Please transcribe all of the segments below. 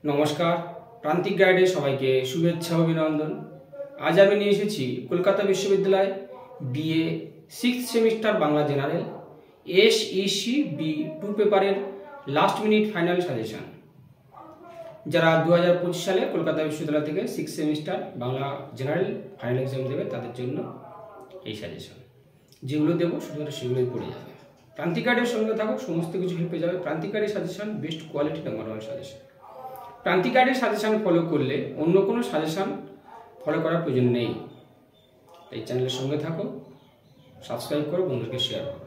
নমস্কার, প্রান্তিক গাইডে সবাইকে শুভেচ্ছা অভিনন্দন। আজ আমি নিয়ে এসেছি কলকাতা বিশ্ববিদ্যালয় BA 6th semester Bangla general SEC B2 পেপারের লাস্ট মিনিট ফাইনাল সাজেশন। যারা 2025 সালে কলকাতা বিশ্ববিদ্যালয় থেকে 6th semester Bangla general final exam দেবে তাদের জন্য এই সাজেশন। যেগুলো দেবো শুধুমাত্র সেগুলোই পড়ে যাবে। প্রান্তিক গাইডের সঙ্গে থাকো, সমস্ত কিছু হেল্প পেয়ে যাবে। প্রান্তিক গাইডের suggestion best quality number 1 suggestion. প্রান্তিক গাইডের সাজেশন ফলো করলে অন্য কোনো সাজেশন ফলো করার প্রয়োজন নেই। এই চ্যানেলের সঙ্গে থাকো, সাবস্ক্রাইব করো, বন্ধুদেরকে শেয়ার করো।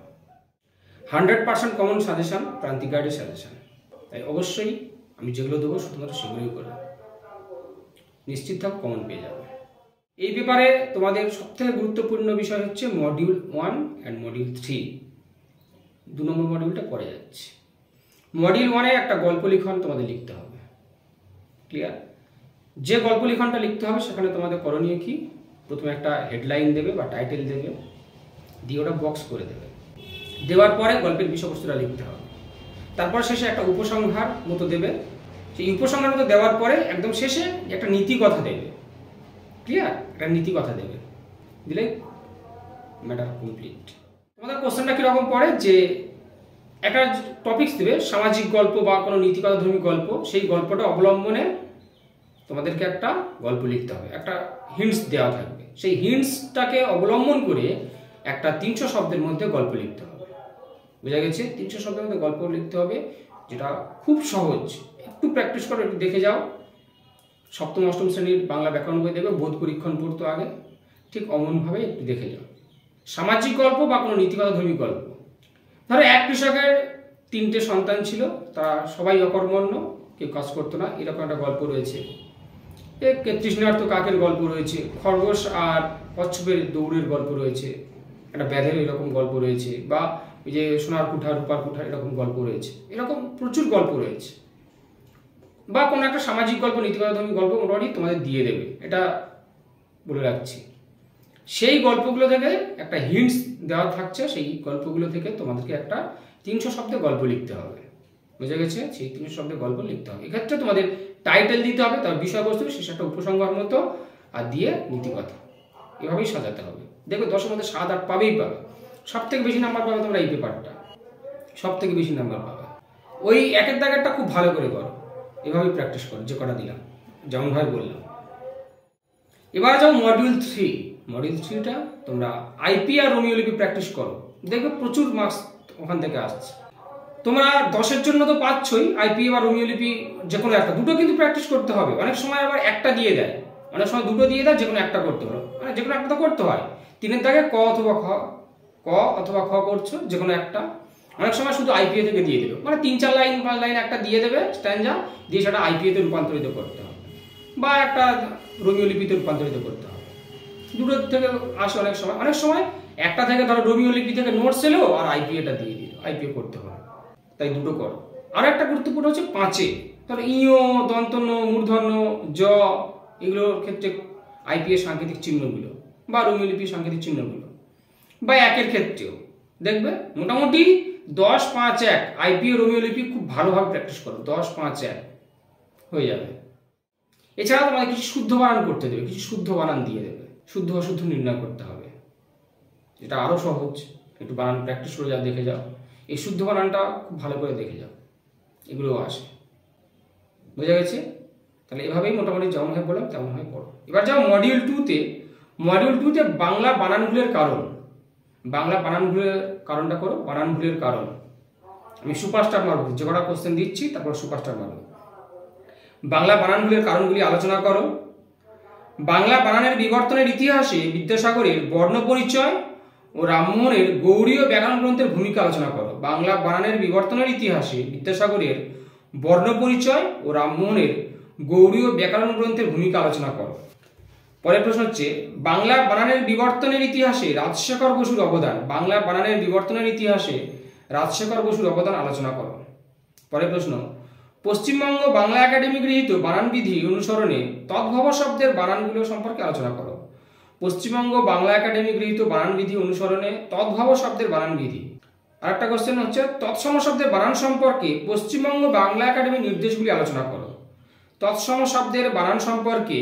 100% কমন সাজেশন প্রান্তিক গাইডের সাজেশন, তাই অবশ্যই আমি যেগুলো দেবো শুধুমাত্র সেগুলোই করো। নিশ্চিত থাকো কমন পেয়ে যাবে। এই পেপারে তোমাদের সবথেকে গুরুত্বপূর্ণ বিষয় হচ্ছে মডিউল 1 অ্যান্ড মডিউল 3। 2 নম্বর মডিউলটা পড়ে যাচ্ছে। মডিউল 1-এ একটা গল্প লিখন তোমাদের লিখতে হবে। ক্লিয়ার? যে গল্প লিখনটা লিখতে হবে সেখানে তোমাদের করণীয় কি? প্রথমে একটা হেডলাইন দেবে বা টাইটেল দেবে, দিয়ে ওটা বক্স করে দেবে। দেওয়ার পরে গল্পের বিষয়বস্তুটা লিখতে হবে। তারপর শেষে একটা উপসংহার মতো দেবে। সেই উপসংহার মতো দেওয়ার পরে একদম শেষে একটা নীতি কথা দেবে। ক্লিয়ার? একটা নীতি কথা দেবে, দিলে ম্যাটার কমপ্লিট। তোমাদের কোশ্চেনটা কীরকম পড়ে যে একটা টপিকস দেবে, সামাজিক গল্প বা কোনো নীতিকথাধর্মী গল্প, সেই গল্পটা অবলম্বনে তোমাদেরকে একটা গল্প লিখতে হবে। একটা হিন্টস দেওয়া থাকবে, সেই হিন্টসটাকে অবলম্বন করে একটা 300 শব্দের মধ্যে গল্প লিখতে হবে। বোঝা গেছে? 300 শব্দের মধ্যে গল্প লিখতে হবে, যেটা খুব সহজ। একটু প্র্যাকটিস করো, একটু দেখে যাও। 7ম 8ম শ্রেণীর বাংলা ব্যাকরণ বই দেবে, বোধ পরীক্ষণ পড়তো আগে, ঠিক অমনভাবে একটু দেখে যাও। সামাজিক গল্প বা কোনো নীতিকথাধর্মী গল্প। ধরো এক কৃষকের 3টে সন্তান ছিল, তারা সবাই অকর্মণ্য, কেউ কাজ করতো না, এরকম একটা গল্প রয়েছে। তৃষ্ণার্ত কাকের গল্প রয়েছে, খরগোশ আর কচ্ছপের দৌড়ের গল্প রয়েছে, একটা ব্যাধের এরকম গল্প রয়েছে, বা ওই যে সোনার কুঠা রূপার কুঠা এরকম গল্প রয়েছে। এরকম প্রচুর গল্প রয়েছে। বা কোনো একটা সামাজিক গল্প, নীতিকথাধর্মী গল্প মোটামুটি তোমাদের দিয়ে দেবে, এটা বলে রাখছি। সেই গল্পগুলো থেকে একটা হিন্টস দেওয়া থাকছে, সেই গল্পগুলো থেকে তোমাদেরকে একটা 300 শব্দে গল্প লিখতে হবে। বুঝে গেছে? সেই 300 শব্দে গল্প লিখতে হবে। এক্ষেত্রে তোমাদের টাইটেল দিতে হবে, তার বিষয়বস্তু শেষে একটা উপসংহার মতো, আর দিয়ে নীতিকথা। এভাবেই সাজাতে হবে। দেখবে 10-এর মধ্যে 7-8 পাবেই পাবে। সব থেকে বেশি নাম্বার পাবে তোমরা এই পেপারটা, সব থেকে বেশি নাম্বার পাবে। ওই একের দাগেরটা খুব ভালো করে করো, এভাবেই প্র্যাকটিস করো, যে কটা দিলাম যেমনভাবে বললাম। এবার যাও মডিউল 3। মডিউল 3টা তোমরা আইপি আর রোমিও লিপি প্র্যাকটিস করো, দেখবে প্রচুর মার্কস ওখান থেকে আসছে। তোমরা 10-এর জন্য তো পাচ্ছই, আইপি বা রোমিও লিপি যে কোনো একটা, দুটো কিন্তু প্র্যাকটিস করতে হবে। অনেক সময় আবার একটা দিয়ে দেয়, অনেক সময় দুটো দিয়ে দেয়, যে কোনো একটা করতে হবে। মানে যে কোনো একটা তো করতে হয়। 3-এর দাগে ক অথবা খ করছো, যে কোনো একটা। অনেক সময় শুধু আইপিএ থেকে দিয়ে দেবে, মানে 3-4 লাইন 5 লাইন একটা দিয়ে দেবে স্ট্যান্জা, দিয়ে সেটা আইপিএতে রূপান্তরিত করতে হবে, বা একটা রোমিও লিপিতে রূপান্তরিত করতে হবে। দুটো থেকে আসে অনেক সময়। অনেক সময় একটা থেকে ধরো রোমিও লিপি থেকে নোটস এলো আর আইপিএটা দিয়ে দিল, আইপিএ করতে হবে, তাই দুটো করো। আর একটা গুরুত্বপূর্ণ হচ্ছে 5-এ, ধরো ইয়, দন্তন্য, মূর্ধন্য, জ, এগুলোর ক্ষেত্রে আইপিএ সাংকেতিক চিহ্নগুলো বা রোমিও লিপির সাংকেতিক চিহ্নগুলো, বা 1-এর ক্ষেত্রেও দেখবে মোটামুটি 10-5-1 আইপিএ রোমিও লিপি খুব ভালোভাবে প্র্যাকটিস করো। 10-5-1 হয়ে যাবে। এছাড়া তোমাদের কিছু শুদ্ধ বানান করতে দেবে, কিছু শুদ্ধ বানান দিয়ে দেবে, শুদ্ধ অশুদ্ধ নির্ণয় করতে হবে, এটা আরও সহজ। একটু বানান প্র্যাকটিস করে যাও, দেখে যাও। এই শুদ্ধ বানানটা খুব ভালো করে দেখে যাও, এগুলোও আসে। বোঝা গেছে? তাহলে এভাবেই মোটামুটি যেমনভাবে বললাম তেমনভাবে পড়ো। এবার যাও মডিউল 2-তে। মডিউল 2-তে বাংলা বানান ভুলের কারণ। বাংলা বানান ভুলের কারণটা করো। বানান ভুলের কারণ আমি সুপারস্টার মারব, যে কটা কোশ্চেন দিচ্ছি তারপর সুপারস্টার মারব। বাংলা বানান ভুলের কারণগুলি আলোচনা করো। বাংলা বানানের বিবর্তনের ইতিহাসে বিদ্যাসাগরের বর্ণ পরিচয় ও রামমোহনের গৌড়ীয় ব্যাকরণ গ্রন্থের ভূমিকা আলোচনা করো। বাংলা বানানের বিবর্তনের ইতিহাসে বিদ্যাসাগরের বর্ণ পরিচয় ও রামমোহনের গৌড়ীয় ব্যাকরণ গ্রন্থের ভূমিকা আলোচনা করো। পরের প্রশ্ন হচ্ছে বাংলা বানানের বিবর্তনের ইতিহাসে রাজশেখর বসুর অবদান। বাংলা বানানের বিবর্তনের ইতিহাসে রাজশেখর বসুর অবদান আলোচনা করো। পরের প্রশ্ন পশ্চিমবঙ্গ বাংলা একাডেমি গৃহীত বানানবিধি অনুসরণে তদ্ভব শব্দের বানানগুলো সম্পর্কে আলোচনা করো। পশ্চিমবঙ্গ বাংলা একাডেমি গৃহীত বানানবিধি অনুসরণে তদ্ভব শব্দের বানানবিধি। আরেকটা কোশ্চেন হচ্ছে তৎসম শব্দের বানান সম্পর্কে পশ্চিমবঙ্গ বাংলা একাডেমির নির্দেশগুলি আলোচনা করো। তৎসম শব্দের বানান সম্পর্কে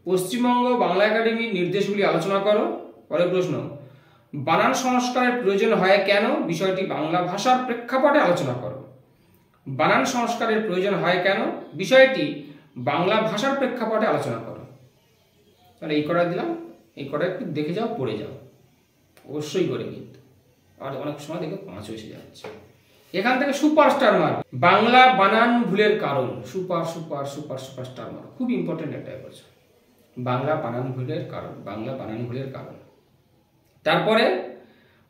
পশ্চিমবঙ্গ বাংলা একাডেমির নির্দেশগুলি আলোচনা করো। পরের প্রশ্ন, বানান সংস্কারের প্রয়োজন হয় কেন? বিষয়টি বাংলা ভাষার প্রেক্ষাপটে আলোচনা করো। বানান সংস্কারের প্রয়োজন হয় কেন? বিষয়টি বাংলা ভাষার প্রেক্ষাপটে আলোচনা করো। তাহলে এই কটা দিলাম, এই কটা একটু দেখে যাও, পড়ে যাও অবশ্যই করে, কিন্তু আর অনেক সময় দেখে 5 এসে যাচ্ছে। এখান থেকে সুপারস্টার মার্ক, বাংলা বানান ভুলের কারণ, super super super superstar mark, খুব ইম্পর্টেন্ট একটা বলছে। বাংলা বানান ভুলের কারণ, বাংলা বানান ভুলের কারণ। তারপরে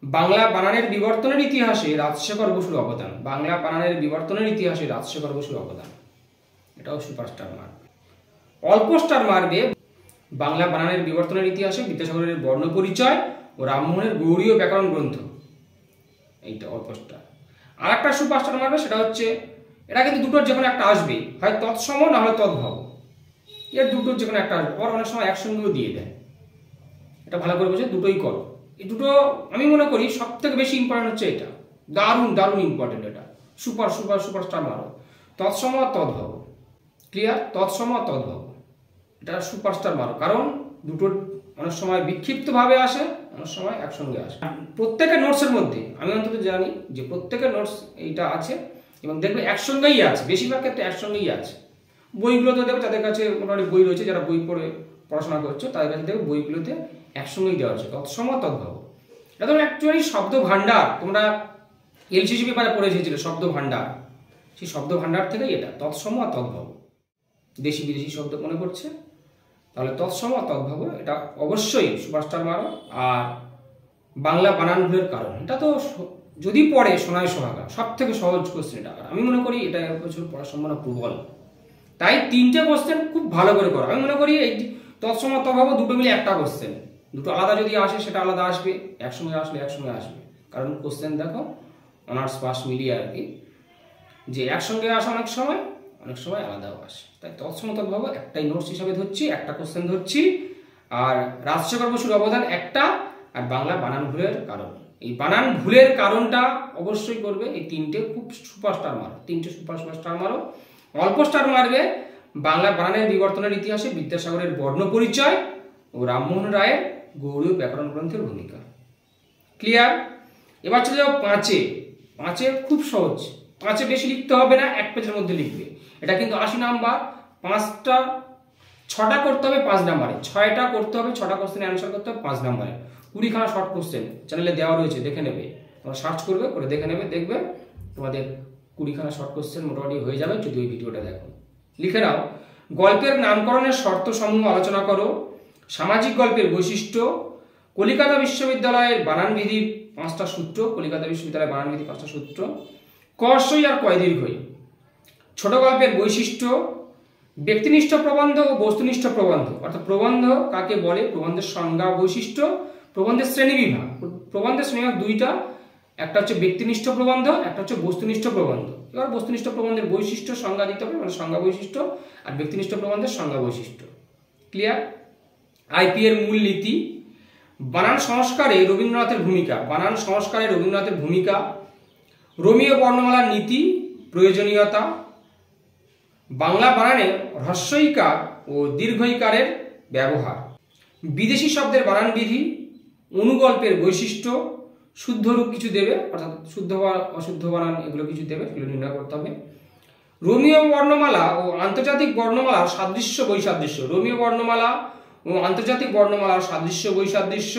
বাংলা বানানের বিবর্তনের ইতিহাসে রাজশেখর বসুর অবদান, বাংলা বানানের বিবর্তনের ইতিহাসে রাজশেখর বসুর অবদান, এটাও সুপারস্টার মার্ক। অল্প স্টার মার্কে বাংলা বানানের বিবর্তনের ইতিহাসে বিদ্যাসাগরের বর্ণ পরিচয় ও রামমোহনের গৌড়ীয় ব্যাকরণ গ্রন্থ, এইটা অল্প স্টার। আর একটা সুপারস্টার মার্বে, সেটা হচ্ছে এটা কিন্তু দুটোর যে কোনো একটা আসবে, হয় তৎসম না হলে তদ্ভব, এর দুটোর যে কোনো একটা আসবে। আবার অনেক সময় একসঙ্গেও দিয়ে দেয়, এটা ভালো করে বুঝে দুটোই করো। এই দুটো আমি মনে করি সব থেকে বেশি ইম্পর্টেন্ট হচ্ছে এটা, দারুণ দারুণ ইম্পর্টেন্ট, এটা সুপার সুপার সুপারস্টার মারো। তৎসম আর তদ্ভব, ক্লিয়ার? তৎসম আর তদ্ভব, এটা সুপারস্টার মারো, কারণ দুটোর অনেক সময় বিক্ষিপ্তভাবে আসে, অনেক সময় একসঙ্গে আসে। প্রত্যেকের নোটসের মধ্যে আমি অন্তত জানি যে প্রত্যেকের নোটস এইটা আছে, এবং দেখবে একসঙ্গেই আছে, বেশিরভাগ ক্ষেত্রে একসঙ্গেই আছে। বইগুলোতে দেখবে যাদের কাছে মোটামুটি বই রয়েছে, যারা বই পড়ে পড়াশোনা করছো তাদের কাছে দেখবে বইগুলোতে একসঙ্গেই দেওয়া আছে, তৎসম তদ্ভব। এটা তো অ্যাকচুয়ালি শব্দ ভাণ্ডার, তোমরা এলসিসি পেপারে পড়ে এসেছিলে শব্দ ভাণ্ডার, সেই শব্দ ভাণ্ডার থেকেই এটা তৎসম আর তদ্ভব। দেশি বিদেশি শব্দ মনে করছে, তাহলে তৎসম আর তদ্ভব এটা অবশ্যই সুপারস্টার মারো। আর বাংলা বানান ভুলের কারণ, এটা তো যদি পড়ে সোনায় সোহাগা, সব থেকে সহজ কোশ্চেন এটা। আমি মনে করি এটা এবছর পড়ার সম্ভাবনা প্রবল, তাই 3টে কোশ্চেন খুব ভালো করে করো। আমি মনে করি এই তৎসম তদ্ভব দুটো মিলে একটা কোশ্চেন, দুটো আলাদা যদি আসে সেটা আলাদা আসবে, একসঙ্গে আসলে একসঙ্গে আসবে, কারণ কোশ্চেন দেখো অনার্স পাস মিলিয়ে আর কি, যে একসঙ্গে আসে অনেক সময় আলাদাও আসে। তাই তৎসম তদ্ভব একটাই নোটস হিসাবে ধরছি, একটা কোশ্চেন ধরছি। আর রাজশেখর বসুর অবদান একটা, আর বাংলা বানান ভুলের কারণ, এই বানান ভুলের কারণটা অবশ্যই করবে। এই 3টে খুব সুপারস্টার মারো, 3টে সুপারস্টার মারো। অল্প স্টার মারবে বাংলা বানানের বিবর্তনের ইতিহাসে বিদ্যাসাগরের বর্ণ পরিচয় ও রামমোহন রায়ের গৌড়ীয় ব্যাকরণ গ্রন্থের ভূমিকা, ক্লিয়ার? এবার চলে যাও 5-এ। 5-এ খুব সহজ, 5-এ বেশি লিখতে হবে না, 1 পেজের মধ্যে লিখবে। এটা কিন্তু 80 নাম্বার, 6টা করতে হবে 5 নাম্বারে, 6টা করতে হবে, 6টা কোশ্চেন অ্যান্সার করতে হবে 5 নাম্বারে। 20খানা শর্ট কোশ্চেন চ্যানেলে দেওয়া রয়েছে, দেখে নেবে, তোমরা সার্চ করবে, করে দেখে নেবে, দেখবে তোমাদের 20খানা শর্ট কোশ্চেন মোটামুটি হয়ে যাবে যদি ওই ভিডিওটা দেখো। লিখে নাও, গল্পের নামকরণের শর্ত সমূহ আলোচনা করো, সামাজিক গল্পের বৈশিষ্ট্য, কলিকাতা বিশ্ববিদ্যালয়ের বানান বিধির 5টা সূত্র, কলিকাতা বিশ্ববিদ্যালয়ের বানান বিধির 5টা সূত্র, কস্বই আর কয় দীর্ঘই, ছোট গল্পের বৈশিষ্ট্য, ব্যক্তিনিষ্ঠ প্রবন্ধ ও বস্তুনিষ্ঠ প্রবন্ধ, অর্থাৎ প্রবন্ধ কাকে বলে, প্রবন্ধের সংজ্ঞা বৈশিষ্ট্য, প্রবন্ধের শ্রেণীবিভাগ। প্রবন্ধের শ্রেণীবিভাগ 2টা, একটা হচ্ছে ব্যক্তিনিষ্ঠ প্রবন্ধ, একটা হচ্ছে বস্তুনিষ্ঠ প্রবন্ধ। এবার বস্তুনিষ্ঠ প্রবন্ধের বৈশিষ্ট্য সংজ্ঞা দিতে হবে, মানে সংজ্ঞা বৈশিষ্ট্য, আর ব্যক্তিনিষ্ঠ প্রবন্ধের সংজ্ঞা বৈশিষ্ট্য, ক্লিয়ার? আইপি এর মূল নীতি, বানান সংস্কারে রবীন্দ্রনাথের ভূমিকা, বানান সংস্কারে রবীন্দ্রনাথের ভূমিকা, রোমীয় বর্ণমালার নীতি, প্রয়োজনীয়তা, বাংলা বানানে হ্রস্বইকার ও দীর্ঘইকারের ব্যবহার, বিদেশি শব্দের বানান বিধি, অনুগল্পের বৈশিষ্ট্য, শুদ্ধ রূপ কিছু দেবে, অর্থাৎ শুদ্ধ বা অশুদ্ধ বানান এগুলো কিছু দেবে, এগুলো নির্ণয় করতে হবে। রোমীয় বর্ণমালা ও আন্তর্জাতিক বর্ণমালার সাদৃশ্য বৈসাদৃশ্য, রোমীয় বর্ণমালা ও আন্তর্জাতিক বর্ণমালার সাদৃশ্য বৈসাদৃশ্য।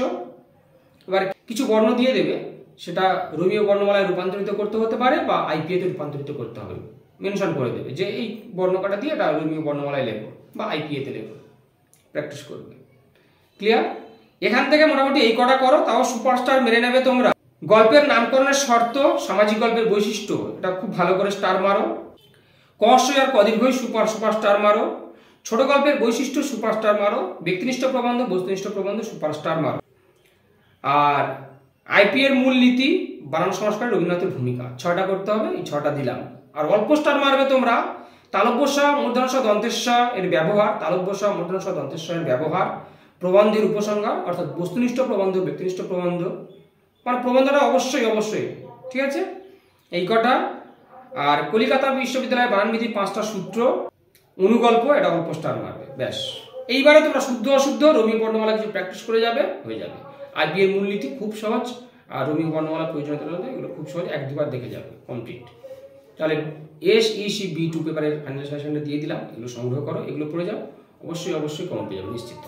এবার কিছু বর্ণ দিয়ে দেবে, সেটা রোমীয় বর্ণমালায় রূপান্তরিত করতে হতে পারে বা আইপিএতে রূপান্তরিত করতে হবে, মেনশন করে দেবে যে এই বর্ণকাটা দিয়ে এটা রোমীয় বর্ণমালায় লেখো বা আইপিএতে লেখো, প্র্যাকটিস করবে, ক্লিয়ার? এখান থেকে মোটামুটি এই কটা করো, তাও সুপারস্টার মেরে নেবে তোমরা। গল্পের নামকরণের শর্ত, সামাজিক গল্পের বৈশিষ্ট্য, এটা খুব ভালো করে স্টার মারো। কস্বই আর কদীর্ঘই সুপারস্টার মারো। ছোট গল্পের বৈশিষ্ট্য সুপারস্টার মারো। ব্যক্তিনিষ্ঠ প্রবন্ধ, বস্তুনিষ্ঠ প্রবন্ধ সুপারস্টার মারো। আর আইপি এর মূল নীতি, বানান সংস্কারে রবীন্দ্রনাথের ভূমিকা, 6টা করতে হবে, এই 6টা দিলাম। আর অল্প স্টার মারবে তোমরা তালব্য স মূর্ধন্য স দন্তের স এর ব্যবহার, তালব্য স মূর্ধন্য স দন্তের স এর ব্যবহার, প্রবন্ধের উপসংহার, অর্থাৎ বস্তুনিষ্ঠ প্রবন্ধ, ব্যক্তিনিষ্ঠ প্রবন্ধ, মানে প্রবন্ধটা অবশ্যই ঠিক আছে, এই কটা। আর কলিকাতা বিশ্ববিদ্যালয়ের বানান বিধির 5টা সূত্র, অনুগল্প, এটা অল্প স্টার মারবে, ব্যাস। এইবারে তোমরা শুদ্ধ অশুদ্ধ রোমিও বর্ণমালা কিছু প্র্যাকটিস করে যাবে, হয়ে যাবে। আর বিয়ের মূলনীতি খুব সহজ, আর রোমিও বর্ণমালা প্রয়োজনীয়তা এগুলো খুব সহজ, 1-2 বার দেখে যাবে, কমপ্লিট। তাহলে SEC B2 পেপারের ফাইনাল সাজেশনটা দিয়ে দিলাম, এগুলো সংগ্রহ করো, এগুলো পড়ে যাও, অবশ্যই কমন পেয়ে যাবে নিশ্চিত।